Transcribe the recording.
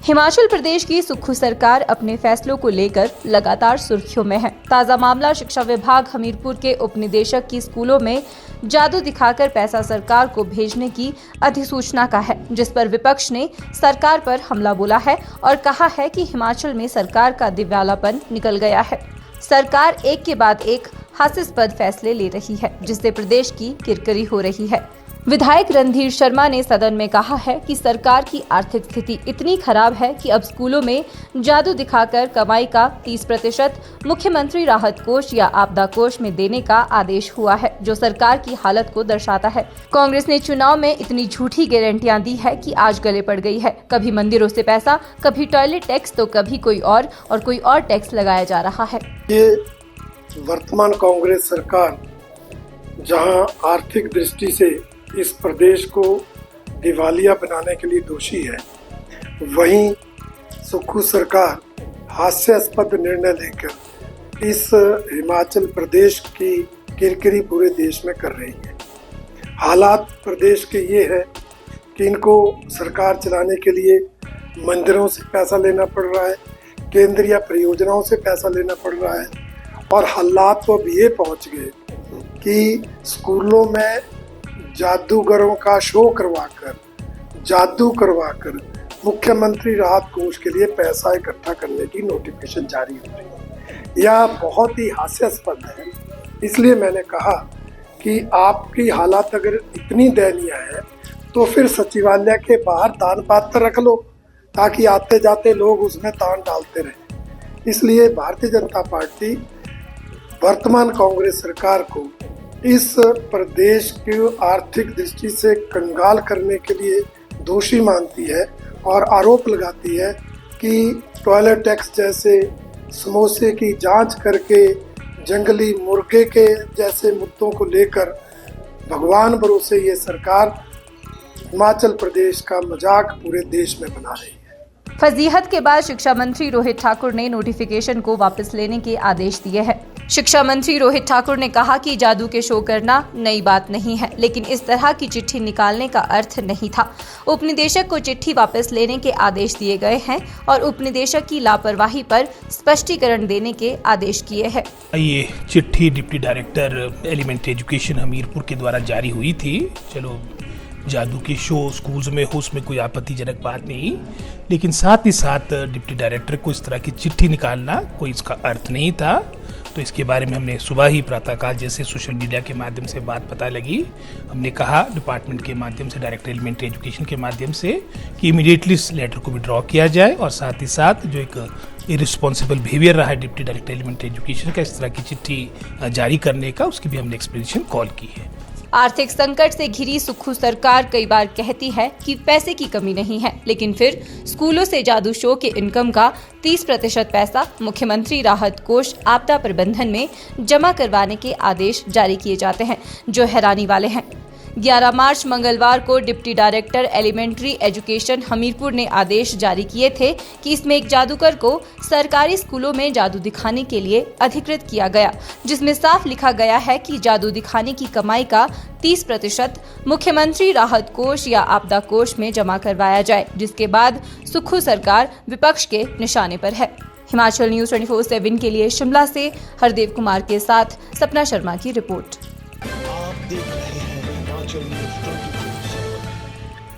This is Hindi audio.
हिमाचल प्रदेश की सुक्खू सरकार अपने फैसलों को लेकर लगातार सुर्खियों में है। ताजा मामला शिक्षा विभाग हमीरपुर के उपनिदेशक की स्कूलों में जादू दिखाकर पैसा सरकार को भेजने की अधिसूचना का है, जिस पर विपक्ष ने सरकार पर हमला बोला है और कहा है कि हिमाचल में सरकार का दिवालापन निकल गया है। सरकार एक के बाद एक हास्यास्पद फैसले ले रही है, जिससे प्रदेश की किरकिरी हो रही है। विधायक रणधीर शर्मा ने सदन में कहा है कि सरकार की आर्थिक स्थिति इतनी खराब है कि अब स्कूलों में जादू दिखाकर कमाई का 30% मुख्यमंत्री राहत कोष या आपदा कोष में देने का आदेश हुआ है, जो सरकार की हालत को दर्शाता है। कांग्रेस ने चुनाव में इतनी झूठी गारंटियां दी है कि आज गले पड़ गई है। कभी मंदिरों से पैसा, कभी टॉयलेट टैक्स, तो कभी कोई और टैक्स लगाया जा रहा है। ये वर्तमान कांग्रेस सरकार जहां आर्थिक दृष्टि से इस प्रदेश को दिवालिया बनाने के लिए दोषी है, वहीं सुक्खू सरकार हास्यास्पद निर्णय लेकर इस हिमाचल प्रदेश की किरकिरी पूरे देश में कर रही है। हालात प्रदेश के ये है कि इनको सरकार चलाने के लिए मंदिरों से पैसा लेना पड़ रहा है, केंद्रीय परियोजनाओं से पैसा लेना पड़ रहा है, और हालात तो अब ये पहुंच गए कि स्कूलों में जादूगरों का शो जादू करवाकर मुख्यमंत्री राहत कोष के लिए पैसा इकट्ठा करने की नोटिफिकेशन जारी हो रही है। यह बहुत ही हास्यास्पद है। इसलिए मैंने कहा कि आपकी हालात अगर इतनी दयनीय है तो फिर सचिवालय के बाहर दान पात्र रख लो, ताकि आते जाते लोग उसमें दान डालते रहें। इसलिए भारतीय जनता पार्टी वर्तमान कांग्रेस सरकार को इस प्रदेश की आर्थिक दृष्टि से कंगाल करने के लिए दोषी मानती है और आरोप लगाती है कि टॉयलेट टैक्स जैसे समोसे की जांच करके जंगली मुर्गे के जैसे मुद्दों को लेकर भगवान भरोसे ये सरकार हिमाचल प्रदेश का मजाक पूरे देश में बना रही है। फजीहत के बाद शिक्षा मंत्री रोहित ठाकुर ने नोटिफिकेशन को वापस लेने के आदेश दिए हैं। शिक्षा मंत्री रोहित ठाकुर ने कहा कि जादू के शो करना नई बात नहीं है, लेकिन इस तरह की चिट्ठी निकालने का अर्थ नहीं था। उपनिदेशक को चिट्ठी वापस लेने के आदेश दिए गए हैं और उपनिदेशक की लापरवाही पर स्पष्टीकरण देने के आदेश किए हैं। ये चिट्ठी deputy director elementary education Hamirpur के द्वारा जारी हुई थी। चलो, जादू के शो स्कूल्स में हो, उसमें कोई आपत्तिजनक बात नहीं, लेकिन साथ ही साथ डिप्टी डायरेक्टर को इस तरह की चिट्ठी निकालना कोई इसका अर्थ नहीं था। तो इसके बारे में हमने सुबह ही प्रातःकाल जैसे सोशल मीडिया के माध्यम से बात पता लगी, हमने कहा डिपार्टमेंट के माध्यम से, डायरेक्टर एलिमेंट्री एजुकेशन के माध्यम से, कि इमीडिएटली इस लेटर को विड्रॉ किया जाए, और साथ ही साथ जो एक इरिस्पॉन्सिबल बिहेवियर रहा है डिप्टी डायरेक्टर एलिमेंट्री एजुकेशन का इस तरह की चिट्ठी जारी करने का, उसकी भी हमने एक्सप्लेनेशन कॉल की है। आर्थिक संकट से घिरी सुक्खू सरकार कई बार कहती है कि पैसे की कमी नहीं है, लेकिन फिर स्कूलों से जादू शो के इनकम का 30% पैसा मुख्यमंत्री राहत कोष आपदा प्रबंधन में जमा करवाने के आदेश जारी किए जाते हैं, जो हैरानी वाले हैं। 11 मार्च मंगलवार को deputy director elementary education Hamirpur ने आदेश जारी किए थे कि इसमें एक जादूगर को सरकारी स्कूलों में जादू दिखाने के लिए अधिकृत किया गया, जिसमें साफ लिखा गया है कि जादू दिखाने की कमाई का 30% मुख्यमंत्री राहत कोष या आपदा कोष में जमा करवाया जाए, जिसके बाद सुक्खू सरकार विपक्ष के निशाने पर है। हिमाचल न्यूज़ 24/7 के लिए शिमला से हरदेव कुमार के साथ सपना शर्मा की रिपोर्ट। आप देख रहे हैं हिमाचल न्यूज़ 24/7।